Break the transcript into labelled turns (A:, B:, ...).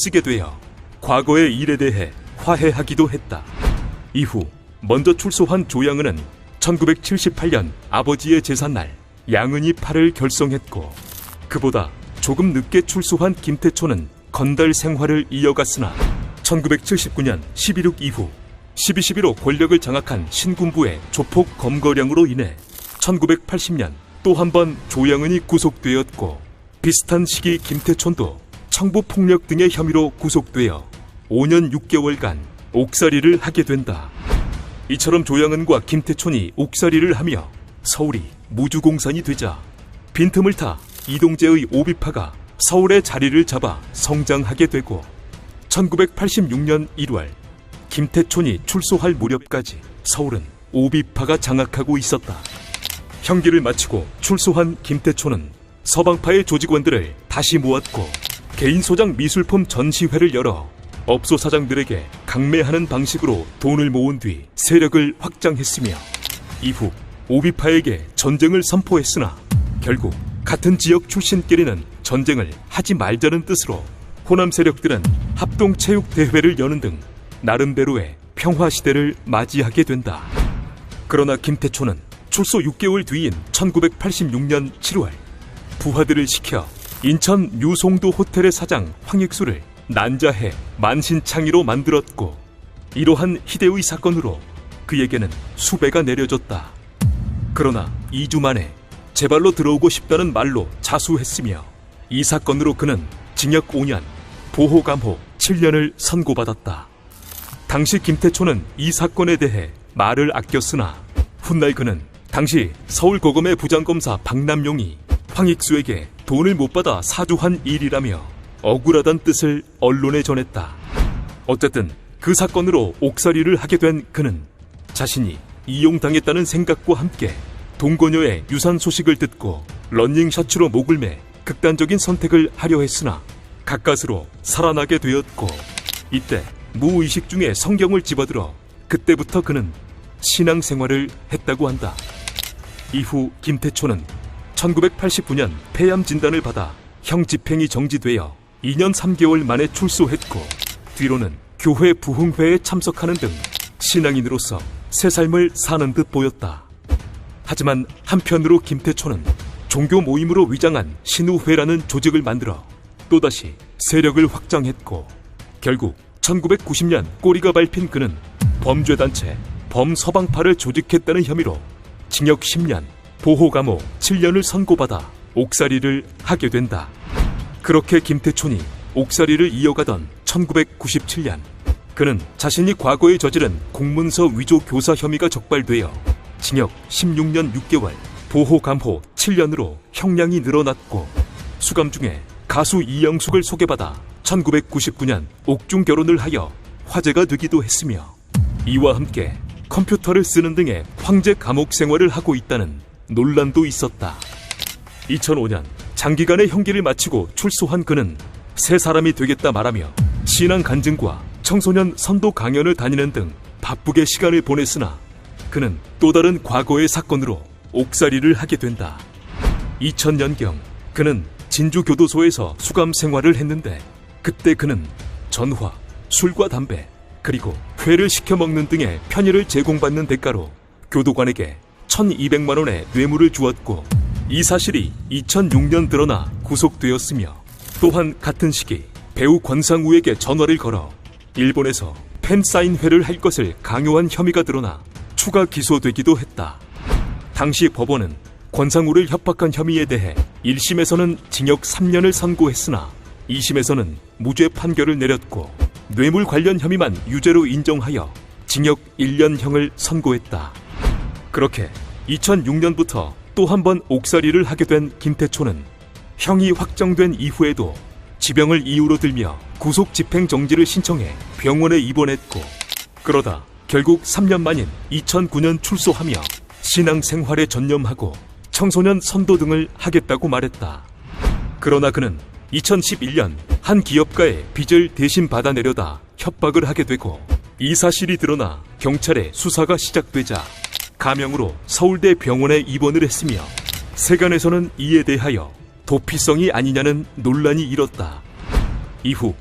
A: 휩쓰게 되어 과거의 일에 대해 화해하기도 했다. 이후 먼저 출소한 조양은은 1978년 아버지의 제삿날 양은이 팔을 결성했고, 그보다 조금 늦게 출소한 김태초는 건달 생활을 이어갔으나 1979년 12.6 이후 12.12로 권력을 장악한 신군부의 조폭 검거령으로 인해 1980년 또 한 번 조양은이 구속되었고, 비슷한 시기 김태촌도 청부폭력 등의 혐의로 구속되어 5년 6개월간 옥살이를 하게 된다. 이처럼 조양은과 김태촌이 옥살이를 하며 서울이 무주공산이 되자 빈틈을 타 이동재의 오비파가 서울에 자리를 잡아 성장하게 되고, 1986년 1월 김태촌이 출소할 무렵까지 서울은 오비파가 장악하고 있었다. 형기를 마치고 출소한 김태촌은 서방파의 조직원들을 다시 모았고 개인 소장 미술품 전시회를 열어 업소 사장들에게 강매하는 방식으로 돈을 모은 뒤 세력을 확장했으며, 이후 오비파에게 전쟁을 선포했으나 결국 같은 지역 출신끼리는 전쟁을 하지 말자는 뜻으로 호남 세력들은 합동체육대회를 여는 등 나름대로의 평화시대를 맞이하게 된다. 그러나 김태초는 출소 6개월 뒤인 1986년 7월 부하들을 시켜 인천 유송도 호텔의 사장 황익수를 난자해 만신창이로 만들었고, 이러한 희대의 사건으로 그에게는 수배가 내려졌다. 그러나 2주 만에 제발로 들어오고 싶다는 말로 자수했으며, 이 사건으로 그는 징역 5년, 보호감호 7년을 선고받았다. 당시 김태초는 이 사건에 대해 말을 아꼈으나 훗날 그는 당시 서울고검의 부장검사 박남용이 황익수에게 돈을 못 받아 사주한 일이라며 억울하단 뜻을 언론에 전했다. 어쨌든 그 사건으로 옥살이를 하게 된 그는 자신이 이용당했다는 생각과 함께 동거녀의 유산 소식을 듣고 러닝 셔츠로 목을 매 극단적인 선택을 하려 했으나 가까스로 살아나게 되었고, 이때 무의식 중에 성경을 집어들어 그때부터 그는 신앙생활을 했다고 한다. 이후 김태초는 1989년 폐암 진단을 받아 형 집행이 정지되어 2년 3개월 만에 출소했고, 뒤로는 교회 부흥회에 참석하는 등 신앙인으로서 새 삶을 사는 듯 보였다. 하지만 한편으로 김태초는 종교 모임으로 위장한 신우회라는 조직을 만들어 또다시 세력을 확장했고, 결국 1990년 꼬리가 밟힌 그는 범죄단체 범서방파를 조직했다는 혐의로 징역 10년, 보호감호 7년을 선고받아 옥살이를 하게 된다. 그렇게 김태촌이 옥살이를 이어가던 1997년, 그는 자신이 과거에 저지른 공문서 위조 교사 혐의가 적발되어 징역 16년 6개월, 보호감호 7년으로 형량이 늘어났고, 수감 중에 가수 이영숙을 소개받아 1999년 옥중 결혼을 하여 화제가 되기도 했으며, 이와 함께 컴퓨터를 쓰는 등의 황제 감옥 생활을 하고 있다는 논란도 있었다. 2005년 장기간의 형기를 마치고 출소한 그는 새 사람이 되겠다 말하며 신앙 간증과 청소년 선도 강연을 다니는 등 바쁘게 시간을 보냈으나 그는 또 다른 과거의 사건으로 옥살이를 하게 된다. 2000년경 그는 진주교도소에서 수감 생활을 했는데, 그때 그는 전화, 술과 담배, 그리고 회를 시켜 먹는 등의 편의를 제공받는 대가로 교도관에게 1,200만 원의 뇌물을 주었고, 이 사실이 2006년 드러나 구속되었으며, 또한 같은 시기 배우 권상우에게 전화를 걸어 일본에서 팬사인회를 할 것을 강요한 혐의가 드러나 추가 기소되기도 했다. 당시 법원은 권상우를 협박한 혐의에 대해 1심에서는 징역 3년을 선고했으나 2심에서는 무죄 판결을 내렸고, 뇌물 관련 혐의만 유죄로 인정하여 징역 1년형을 선고했다. 그렇게 2006년부터 또 한 번 옥살이를 하게 된 김태초는 형이 확정된 이후에도 지병을 이유로 들며 구속 집행 정지를 신청해 병원에 입원했고, 그러다 결국 3년 만인 2009년 출소하며 신앙생활에 전념하고 청소년 선도 등을 하겠다고 말했다. 그러나 그는 2011년 한 기업가의 빚을 대신 받아내려다 협박을 하게 되고, 이 사실이 드러나 경찰의 수사가 시작되자 가명으로 서울대 병원에 입원을 했으며, 세간에서는 이에 대하여 도피성이 아니냐는 논란이 일었다. 이후